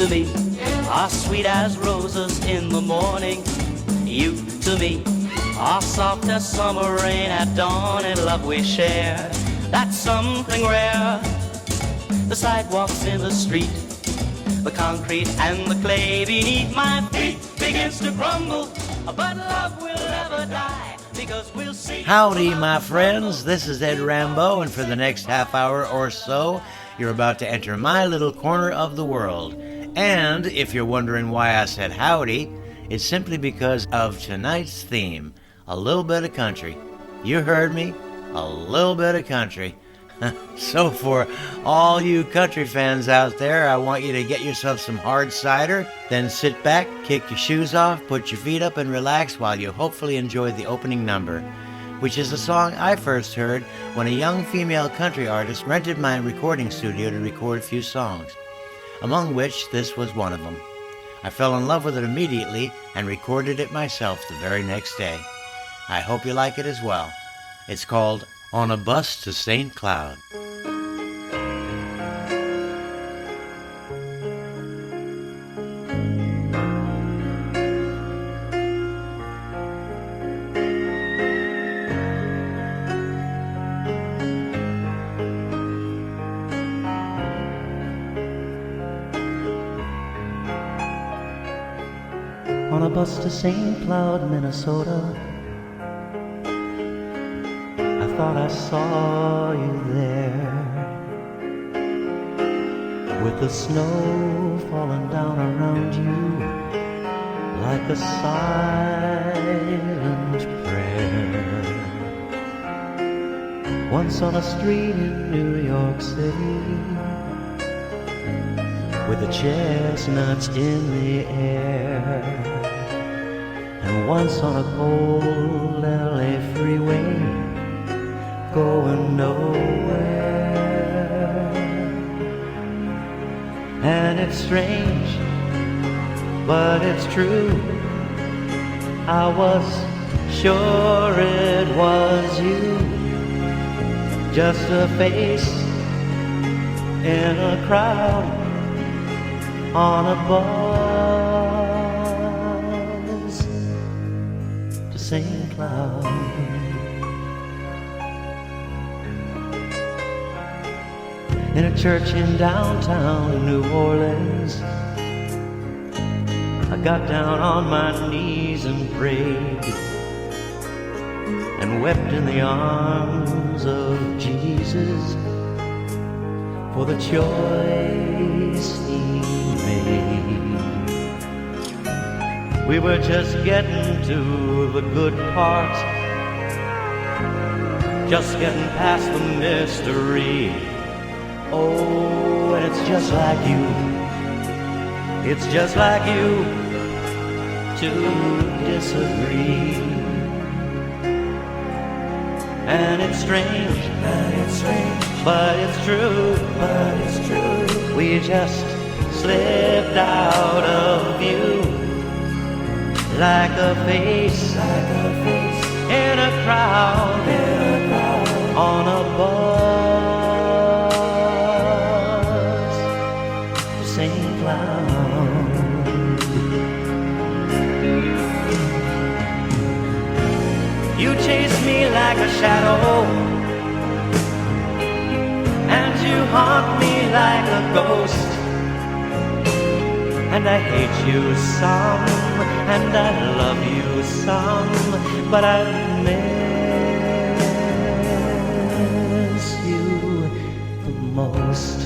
to me are sweet as roses in the morning. You to me are soft as summer rain at dawn, and love we share, that's something rare. The sidewalks in the street, the concrete and the clay beneath my feet begins to crumble, but love will never die, because we'll see. Howdy, my friends. This is Ed Rambeau, and for the next half hour or so, you're about to enter my little corner of the world. And if you're wondering why I said howdy, it's simply because of tonight's theme, a little bit of country. You heard me, a little bit of country. So for all you country fans out there, I want you to get yourself some hard cider, then sit back, kick your shoes off, put your feet up, and relax while you hopefully enjoy the opening number, which is a song I first heard when a young female country artist rented my recording studio to record a few songs, among which this was one of them. I fell in love with it immediately and recorded it myself the very next day. I hope you like it as well. It's called On a Bus to St. Cloud. On a bus to St. Cloud, Minnesota, I thought I saw you there, with the snow falling down around you like a silent prayer. Once on a street in New York City, with the chestnuts in the air, and once on a cold LA freeway, going nowhere. And it's strange, but it's true, I was sure it was you, just a face in a crowd on a bus to St. Cloud. In a church in downtown New Orleans, I got down on my knees and prayed, and wept in the arms of Jesus for the choice He made. We were just getting to the good part, just getting past the mystery. Oh, and it's just like you, it's just like you to disagree. And it's strange, but it's true, we just slipped out of view, like a face in a crowd, on a bus to St. Cloud. You chased me like a shadow, and you haunt me like a ghost. And I hate you some, and I love you some, but I miss you the most.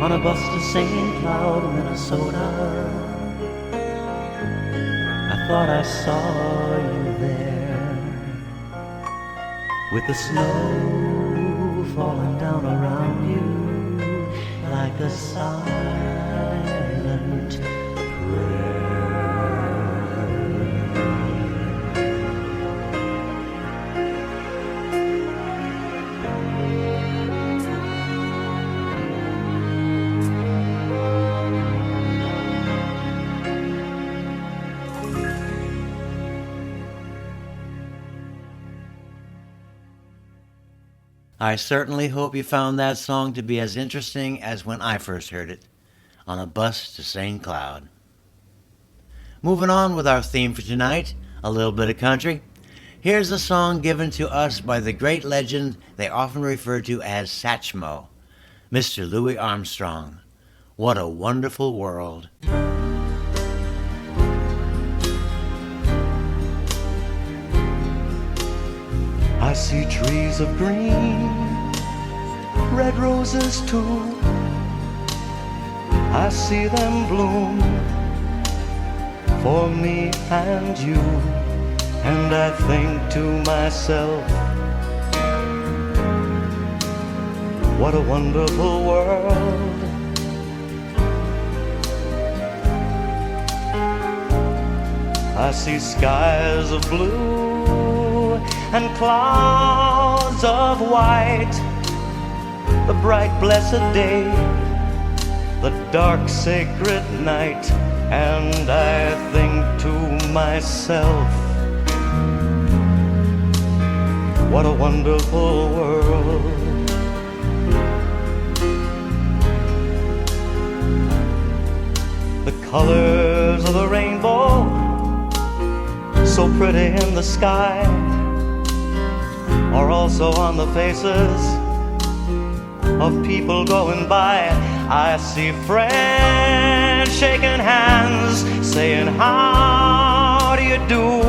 On a bus to St. Cloud, Minnesota, I thought I saw you there, with the snow falling down around you like a silent prayer. I certainly hope you found that song to be as interesting as when I first heard it, on a bus to St. Cloud. Moving on with our theme for tonight, a little bit of country. Here's a song given to us by the great legend they often refer to as Satchmo, Mr. Louis Armstrong. What a wonderful world. I see trees of green, red roses too. I see them bloom for me and you. And I think to myself, what a wonderful world. I see skies of blue and clouds of white, the bright blessed day, the dark sacred night. And I think to myself, what a wonderful world. The colors of the rainbow, so pretty in the sky, are also on the faces of people going by. I see friends shaking hands, saying, how do you do?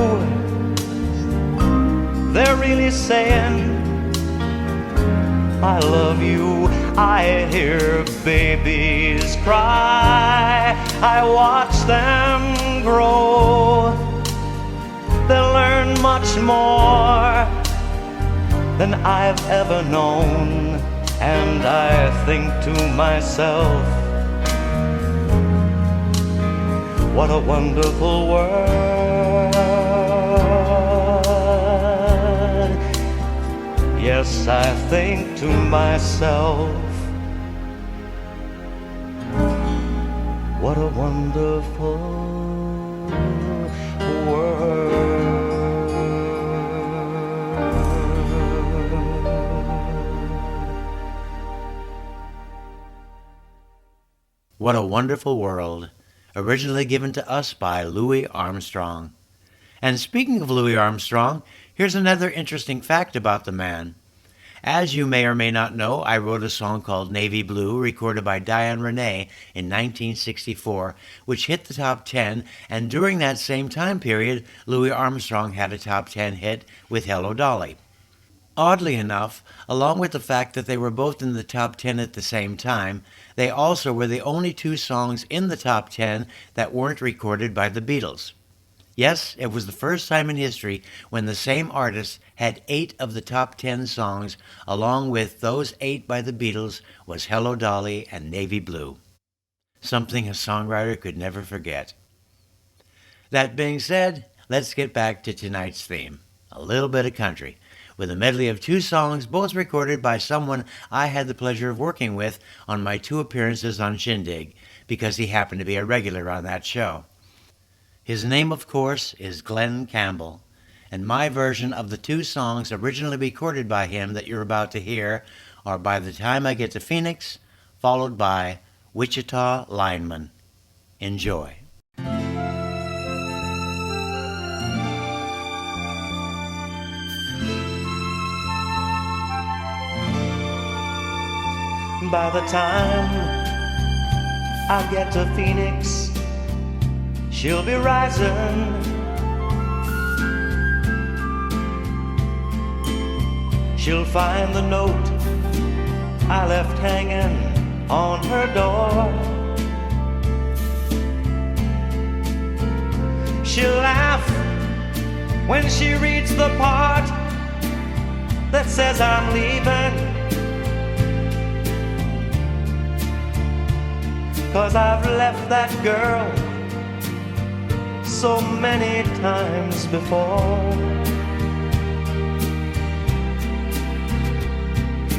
They're really saying, I love you. I hear babies cry, I watch them grow. They'll learn much more than I've ever known. And I think to myself, what a wonderful world. Yes, I think to myself, what a wonderful world. What a Wonderful World, originally given to us by Louis Armstrong. And speaking of Louis Armstrong, here's another interesting fact about the man. As you may or may not know, I wrote a song called Navy Blue, recorded by Diane Renee in 1964, which hit the top 10, and during that same time period, Louis Armstrong had a top 10 hit with Hello Dolly. Oddly enough, along with the fact that they were both in the top 10 at the same time, they also were the only two songs in the top 10 that weren't recorded by the Beatles. Yes, it was the first time in history when the same artist had 8 of the top 10 songs, along with those 8 by the Beatles was Hello Dolly and Navy Blue. Something a songwriter could never forget. That being said, let's get back to tonight's theme, a little bit of country, with a medley of 2 songs, both recorded by someone I had the pleasure of working with on my 2 appearances on Shindig, because he happened to be a regular on that show. His name, of course, is Glenn Campbell, and my version of the 2 songs originally recorded by him that you're about to hear are By the Time I Get to Phoenix, followed by Wichita Lineman. Enjoy. By the time I get to Phoenix, she'll be rising. She'll find the note I left hanging on her door. She'll laugh when she reads the part that says I'm leaving. 'Cause I've left that girl so many times before.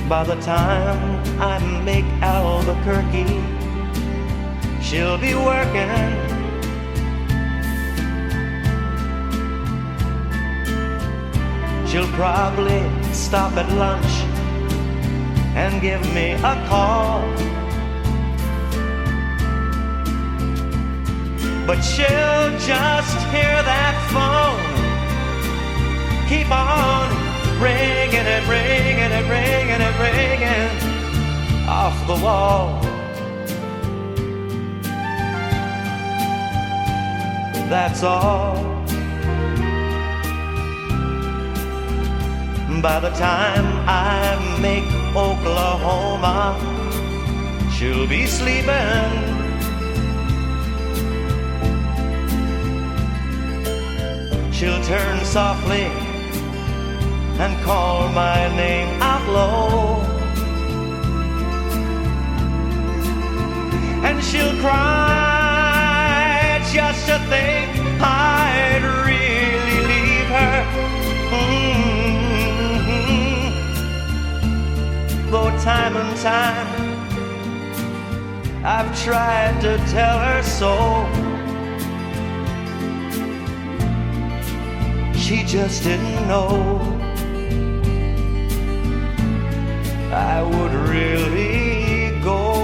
By the time I make Albuquerque, she'll be working. She'll probably stop at lunch and give me a call. But she'll just hear that phone keep on ringing and ringing and ringing and ringing off the wall. That's all. By the time I make Oklahoma, she'll be sleeping. She'll turn softly and call my name out low. And she'll cry just to think I'd really leave her. Though time and time I've tried to tell her so, she just didn't know I would really go.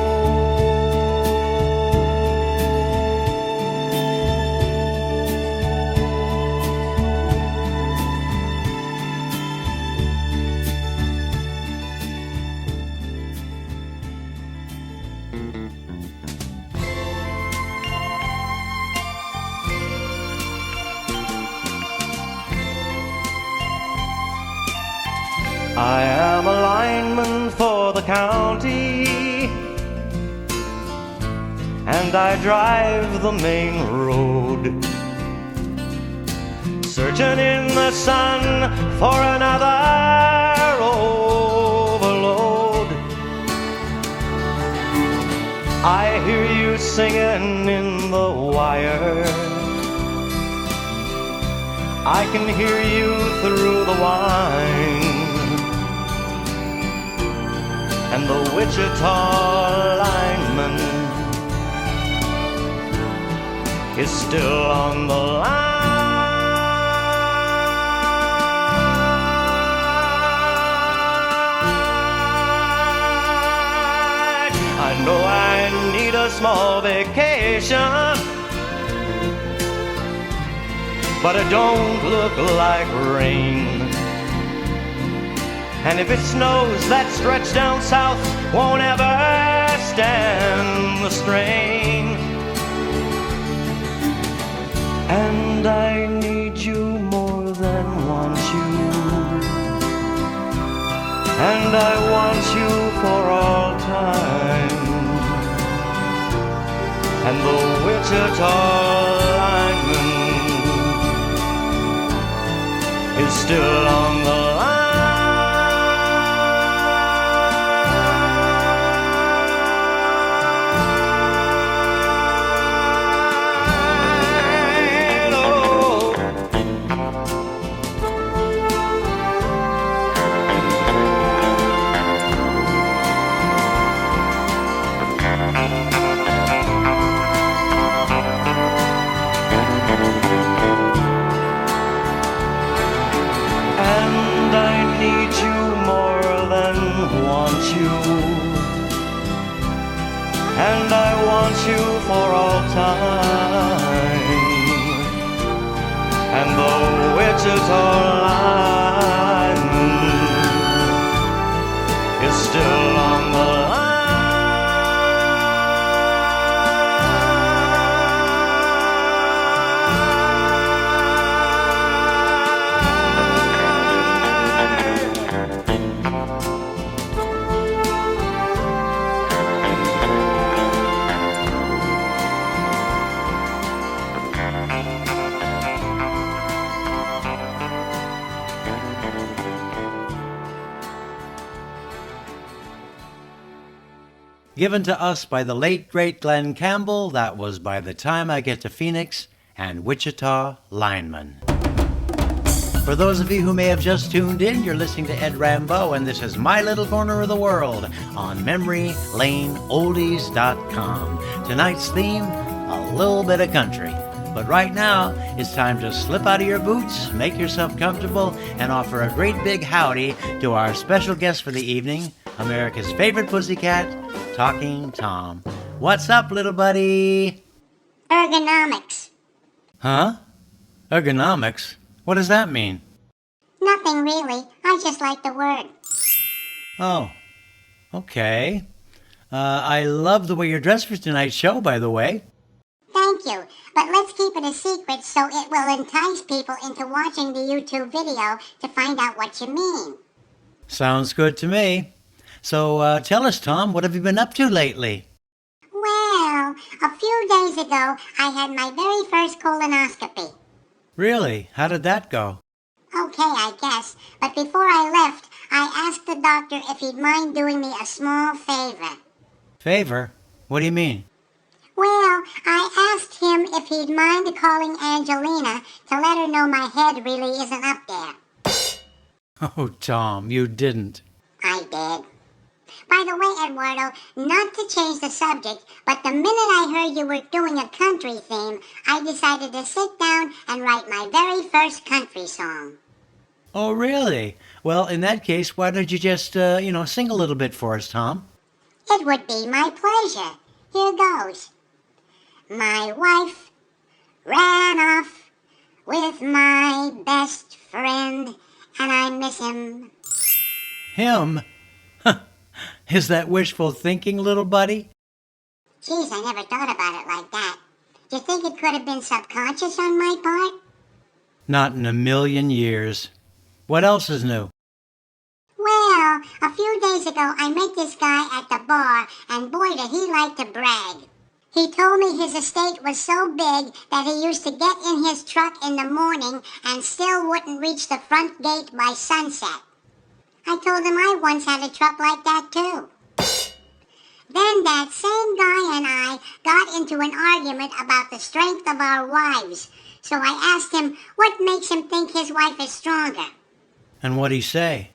I am a lineman for the county, and I drive the main road, searching in the sun for another overload. I hear you singing in the wire, I can hear you through the wine. And the Wichita lineman is still on the line. I know I need a small vacation, but it don't look like rain. And if it snows, that stretch down south won't ever stand the strain. And I need you more than want you, and I want you for all time. And the Wichita lineman is still on the line. And I want you for all time. And the Wichita lineman is still on the line. Given to us by the late, great Glenn Campbell, that was By the Time I Get to Phoenix and Wichita Lineman. For those of you who may have just tuned in, you're listening to Ed Rambeau, and this is My Little Corner of the World on MemoryLaneOldies.com. Tonight's theme, a little bit of country. But right now, it's time to slip out of your boots, make yourself comfortable, and offer a great big howdy to our special guest for the evening, America's favorite pussycat, Talking Tom. What's up, little buddy? Ergonomics. Huh? Ergonomics? What does that mean? Nothing really. I just like the word. Oh, okay. I love the way you're dressed for tonight's show, by the way. Thank you. But let's keep it a secret so it will entice people into watching the YouTube video to find out what you mean. Sounds good to me. So tell us, Tom, what have you been up to lately? Well, a few days ago, I had my very first colonoscopy. Really? How did that go? Okay, I guess. But before I left, I asked the doctor if he'd mind doing me a small favor. Favor? What do you mean? Well, I asked him if he'd mind calling Angelina to let her know my head really isn't up there. Oh, Tom, you didn't. I did. By the way, Eduardo, not to change the subject, but the minute I heard you were doing a country theme, I decided to sit down and write my very first country song. Oh, really? Well, in that case, why don't you just, sing a little bit for us, Tom? It would be my pleasure. Here goes. My wife ran off with my best friend, and I miss him. Him? Is that wishful thinking, little buddy? Geez, I never thought about it like that. Do you think it could have been subconscious on my part? Not in a million years. What else is new? Well, a few days ago I met this guy at the bar, and boy did he like to brag. He told me his estate was so big that he used to get in his truck in the morning and still wouldn't reach the front gate by sunset. I told him I once had a truck like that too. Then that same guy and I got into an argument about the strength of our wives. So I asked him what makes him think his wife is stronger. And what'd he say?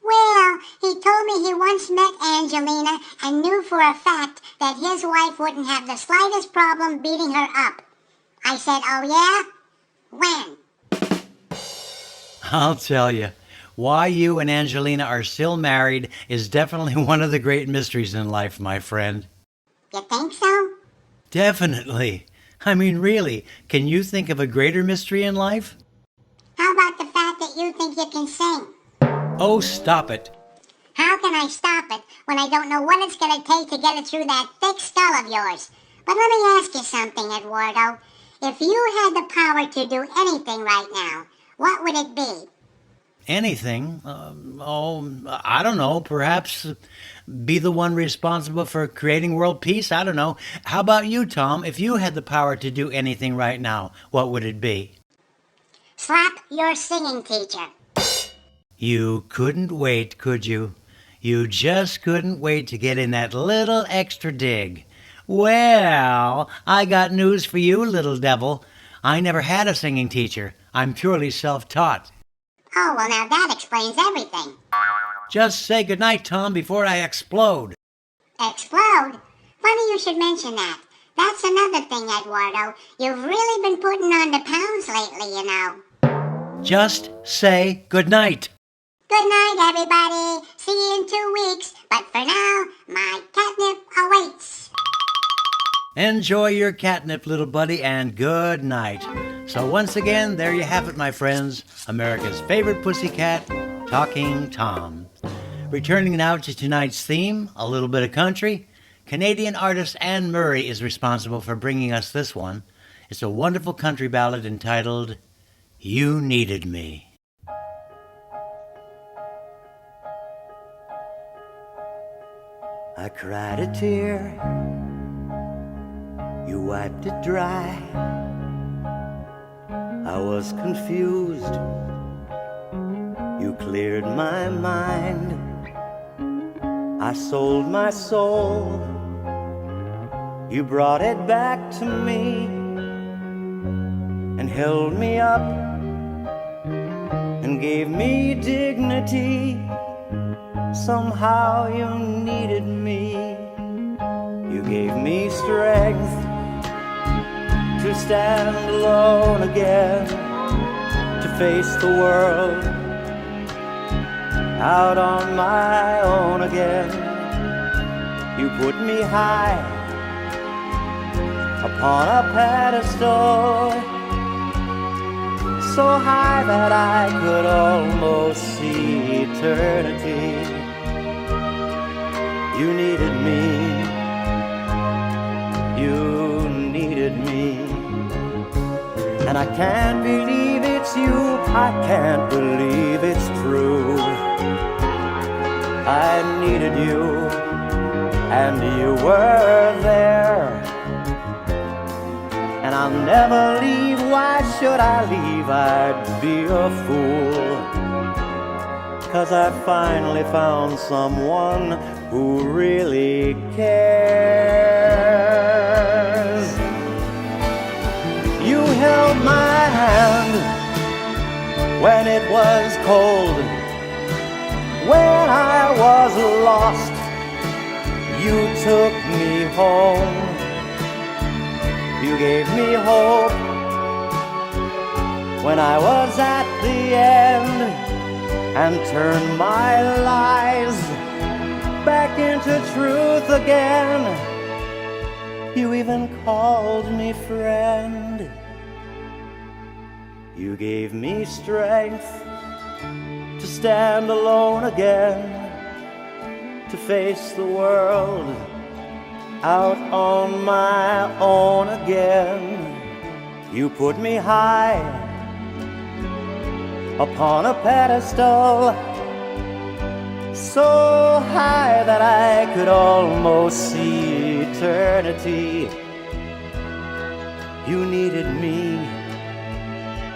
Well, he told me he once met Angelina and knew for a fact that his wife wouldn't have the slightest problem beating her up. I said, oh yeah? When? I'll tell you. Why you and Angelina are still married is definitely one of the great mysteries in life, my friend. You think so? Definitely. I mean, really, can you think of a greater mystery in life? How about the fact that you think you can sing? Oh, stop it. How can I stop it when I don't know what it's going to take to get it through that thick skull of yours? But let me ask you something, Eduardo. If you had the power to do anything right now, what would it be? Anything? I don't know. Perhaps be the one responsible for creating world peace? I don't know. How about you, Tom? If you had the power to do anything right now, what would it be? Slap your singing teacher. You couldn't wait, could you? You just couldn't wait to get in that little extra dig. Well, I got news for you, little devil. I never had a singing teacher. I'm purely self-taught. Oh, well, now that explains everything. Just say goodnight, Tom, before I explode. Explode? Funny you should mention that. That's another thing, Eduardo. You've really been putting on the pounds lately, you know. Just say goodnight. Good night, everybody. See you in 2 weeks. But for now, my catnip awaits. Enjoy your catnip, little buddy, and good night. So once again, there you have it, my friends. America's favorite pussycat, Talking Tom. Returning now to tonight's theme, a little bit of country. Canadian artist Anne Murray is responsible for bringing us this one. It's a wonderful country ballad entitled, You Needed Me. I cried a tear, you wiped it dry. I was confused, you cleared my mind. I sold my soul, you brought it back to me and held me up and gave me dignity. Somehow you needed me. You gave me strength to stand alone again, to face the world out on my own again. You put me high upon a pedestal, so high that I could almost see eternity. You needed me, you needed me, and I can't believe it's you, I can't believe it's true. I needed you, and you were there, and I'll never leave. Why should I leave? I'd be a fool, 'cause I finally found someone who really cares. You held my hand when it was cold, when I was lost. You took me home, you gave me hope when I was at the end, and turned my lies back into truth again. You even called me friend. You gave me strength to stand alone again, to face the world out on my own again. You put me high upon a pedestal, so high that I could almost see eternity. You needed me,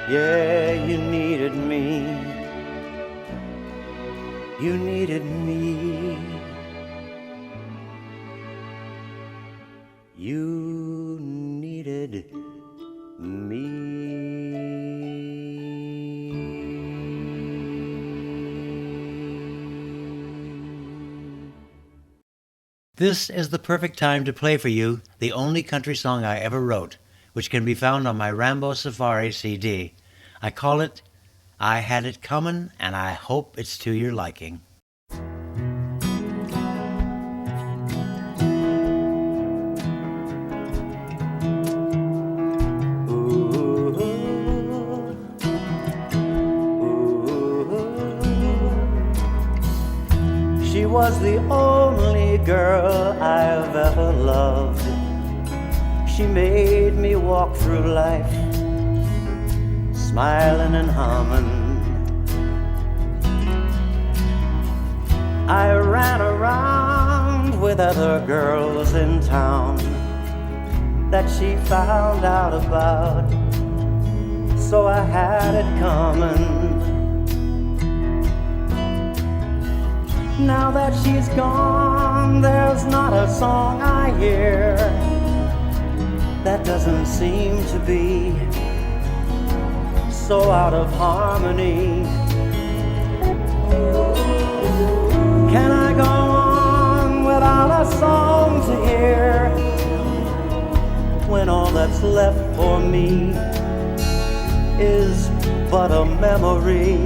yeah, you needed me. You needed me. You needed me. This is the perfect time to play for you the only country song I ever wrote, which can be found on my Rambeau Safari CD. I call it I Had It Comin', and I hope it's to your liking. She was the only girl I've ever loved. She made me walk through life smiling and humming. I ran around with other girls in town that she found out about, so I had it coming. Now that she's gone, there's not a song I hear that doesn't seem to be so out of harmony. Can I go on without a song to hear when all that's left for me is but a memory?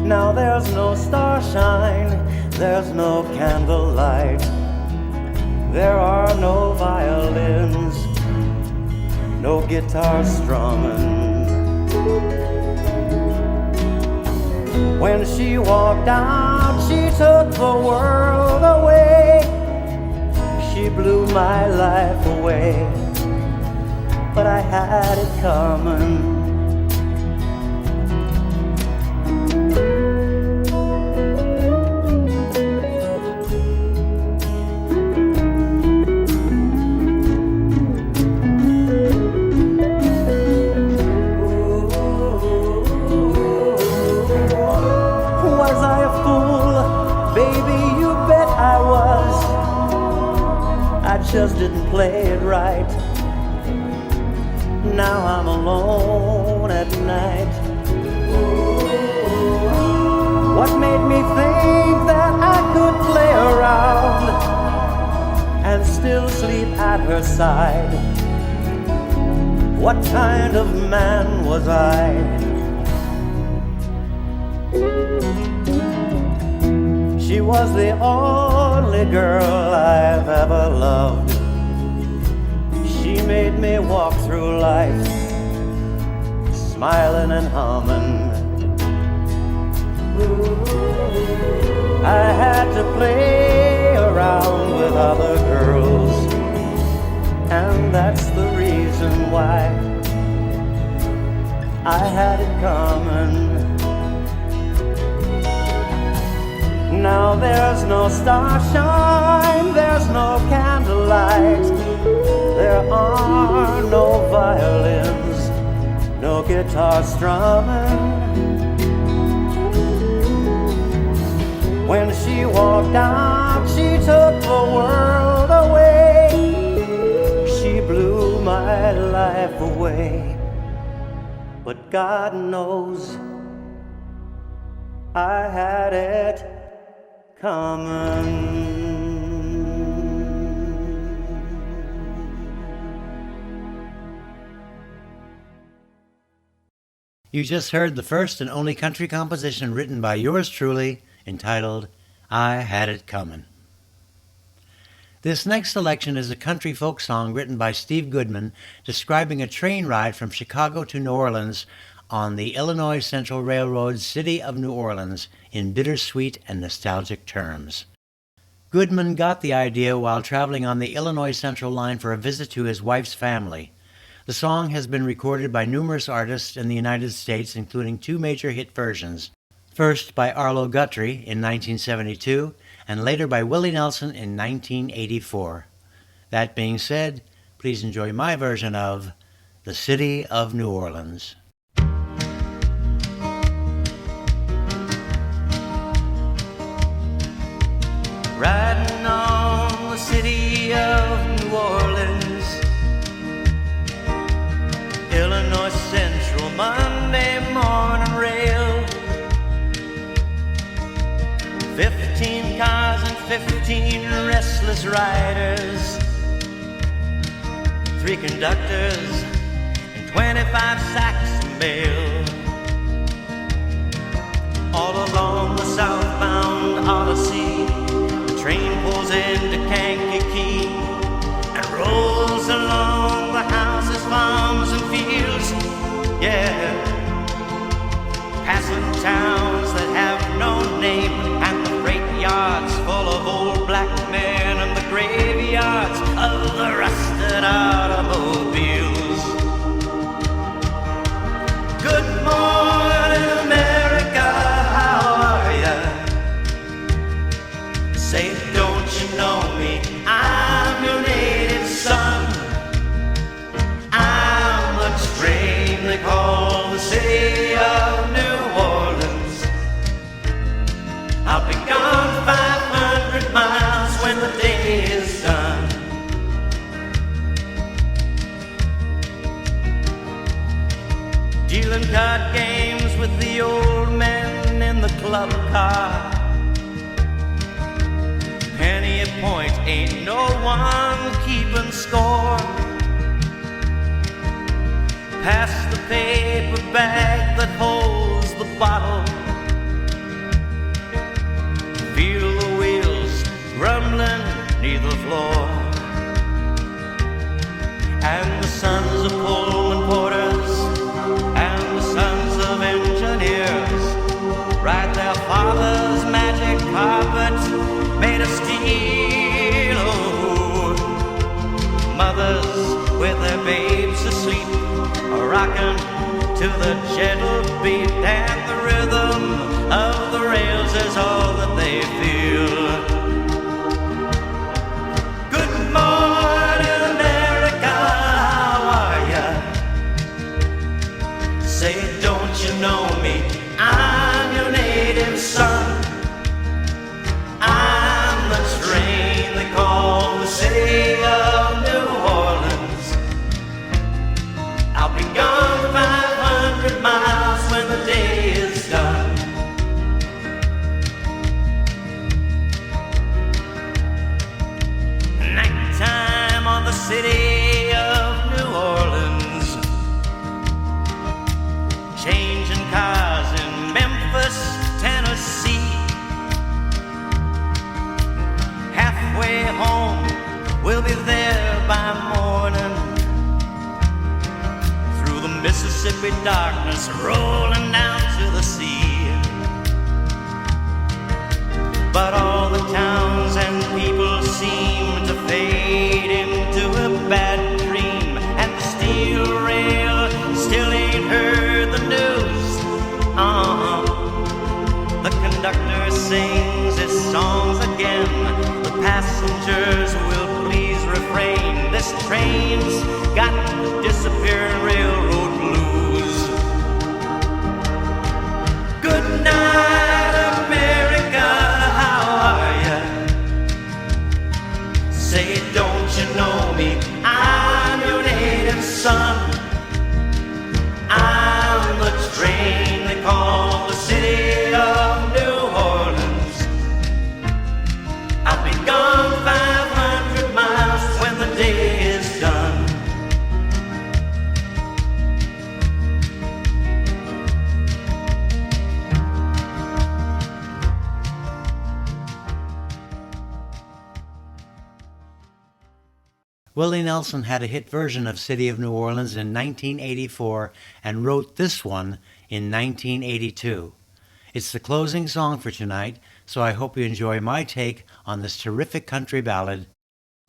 Now there's no starshine, there's no candlelight, there are no violins, no guitar strumming. When she walked out, she took the world away. She blew my life away, but I had it coming. Just didn't play it right. Now I'm alone at night. What made me think that I could play around and still sleep at her side What kind of man was I? She was the only girl I've ever loved. She made me walk through life smiling and humming. I had to play around with other girls, and that's the reason why I had it coming. Now there's no starshine, there's no candlelight, there are no violins, no guitar strumming. When she walked out, she took the world away. She blew my life away. But God knows I had it coming. You just heard the first and only country composition written by yours truly, entitled, I Had It Comin'. This next selection is a country folk song written by Steve Goodman describing a train ride from Chicago to New Orleans on the Illinois Central Railroad's City of New Orleans in bittersweet and nostalgic terms. Goodman got the idea while traveling on the Illinois Central line for a visit to his wife's family. The song has been recorded by numerous artists in the United States, including two major hit versions. First by Arlo Guthrie in 1972, and later by Willie Nelson in 1984. That being said, please enjoy my version of The City of New Orleans. Riding on the city of New Orleans, Illinois Central Monday morning rail. 15 cars and 15 restless riders, 3 conductors and 25 sacks of mail. All along the southbound Odyssey, the train pulls into Kankakee and rolls along the houses, farms and fields, yeah, passing towns that have no name, and the freight yards full of old black men, and the graveyards of the rusted automobiles. Good morning, America, how are ya? Say, don't you know me? I'm your native son. I'm the train they call the City of New Orleans. I'll be gone 500 miles when the day is done. Dealing card games with the old men in the club car. Penny a point, ain't no one keeping score. Pass the paper bag that holds the bottle. Feel the wheels rumbling neath the floor. And the sons of Pullman porters and the sons of engineers ride their father's magic carpet made of steel. Oh, mothers with their babes asleep are rocking to the gentle beat, and the rhythm of the rails is all that they feel. Good morning, America, how are ya? Say, don't you know me? I'm your native son. I'm the train they call the City of New Orleans. I'll be gone 500 miles when the day is done. Nighttime on the City of New Orleans. halfway home, we'll be there by morning. Through the Mississippi darkness, rolling down to the sea. But all the towns and people seem to fade into a bad dream, and the steel rail still ain't heard the news. The conductor sings his songs again. The passengers will please refrain. This train's got disappearing railroad blues. Good night, America, how are ya? Say, don't you know me? I'm your native son. I'm the train they call the city of New Orleans. I'll be gone 500 miles when the day is done. Willie Nelson had a hit version of City of New Orleans in 1984 and wrote this one in 1982. It's the closing song for tonight, so I hope you enjoy my take on this terrific country ballad,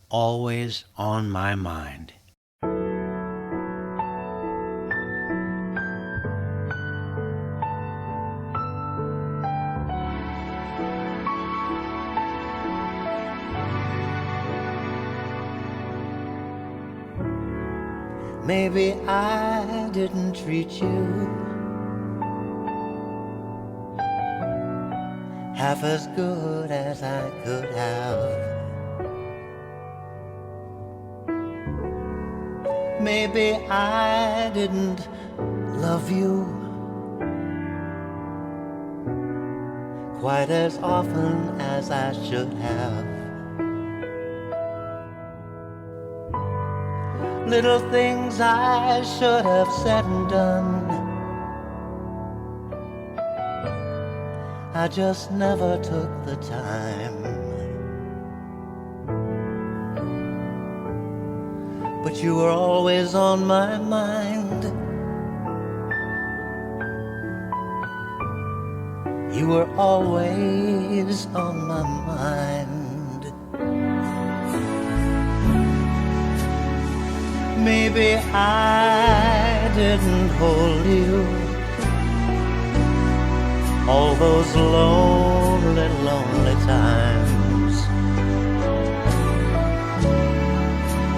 Always on My Mind. Maybe I didn't treat you half as good as I could have. Maybe I didn't love you quite as often as I should have. Little things I should have said and done, I just never took the time. But you were always on my mind. You were always on my mind. Maybe I didn't hold you all those lonely, lonely times,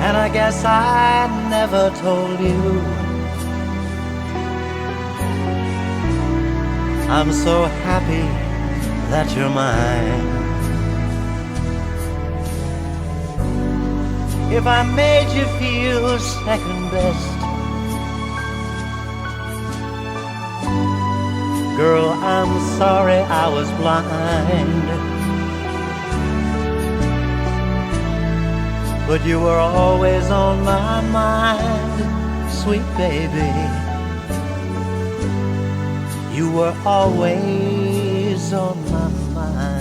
and I guess I never told you I'm so happy that you're mine. If I made you feel second best, girl, I'm sorry I was blind. But you were always on my mind, sweet baby. You were always on my mind.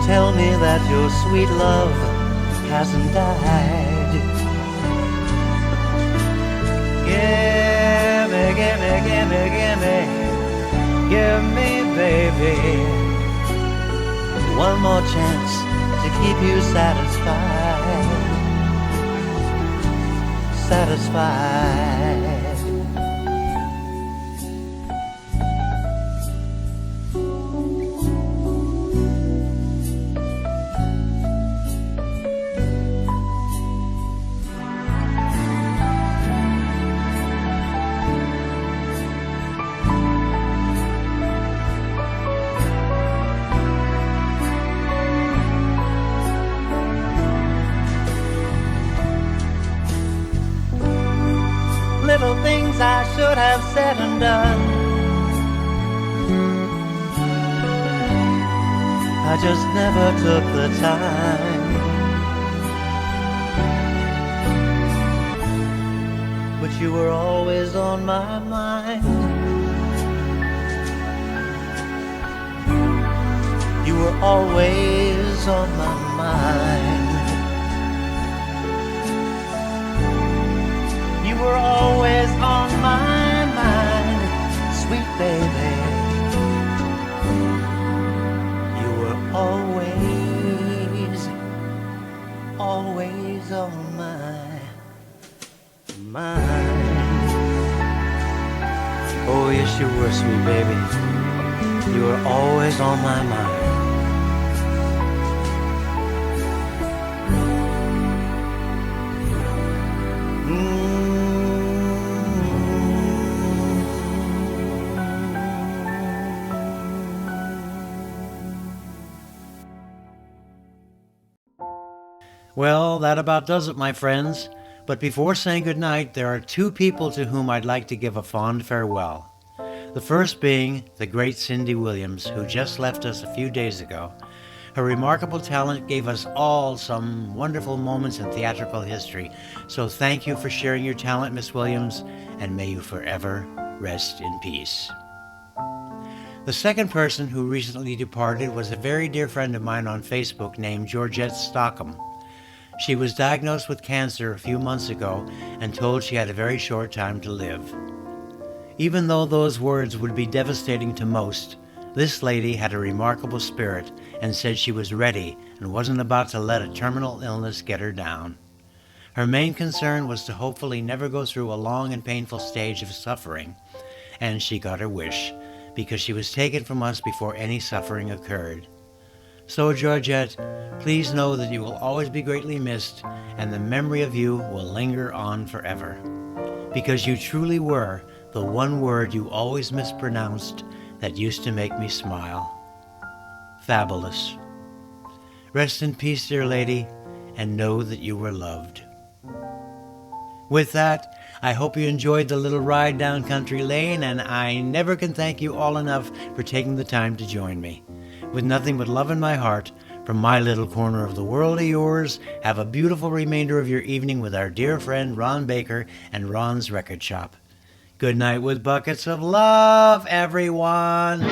Tell me that your sweet love hasn't died. Gimme, gimme, gimme, gimme, give me, baby, one more chance to keep you satisfied. Satisfied. Little things I should have said and done, I just never took the time. but you were always on my mind. You were always on my mind. You were always on my mind, sweet baby. You were always on my mind. Oh yes you were, sweet baby. You were always on my mind. Well, that about does it, my friends. But before saying goodnight, there are two people to whom I'd like to give a fond farewell. The first being the great Cindy Williams, who just left us a few days ago. Her remarkable talent gave us all some wonderful moments in theatrical history. So thank you for sharing your talent, Miss Williams, and may you forever rest in peace. The second person who recently departed was a very dear friend of mine on Facebook named Georgette Stockham. She was diagnosed with cancer a few months ago and told she had a very short time to live. Even though those words would be devastating to most, this lady had a remarkable spirit and said she was ready and wasn't about to let a terminal illness get her down. Her main concern was to hopefully never go through a long and painful stage of suffering, and she got her wish, because she was taken from us before any suffering occurred. So, Georgette, please know that you will always be greatly missed, and the memory of you will linger on forever. Because you truly were the one word you always mispronounced that used to make me smile. Fabulous. Rest in peace, dear lady, and know that you were loved. With that, I hope you enjoyed the little ride down country lane, and I never can thank you all enough for taking the time to join me. With nothing but love in my heart, from my little corner of the world to yours, have a beautiful remainder of your evening with our dear friend Ron Baker and Ron's Record Shop. Good night with buckets of love, everyone.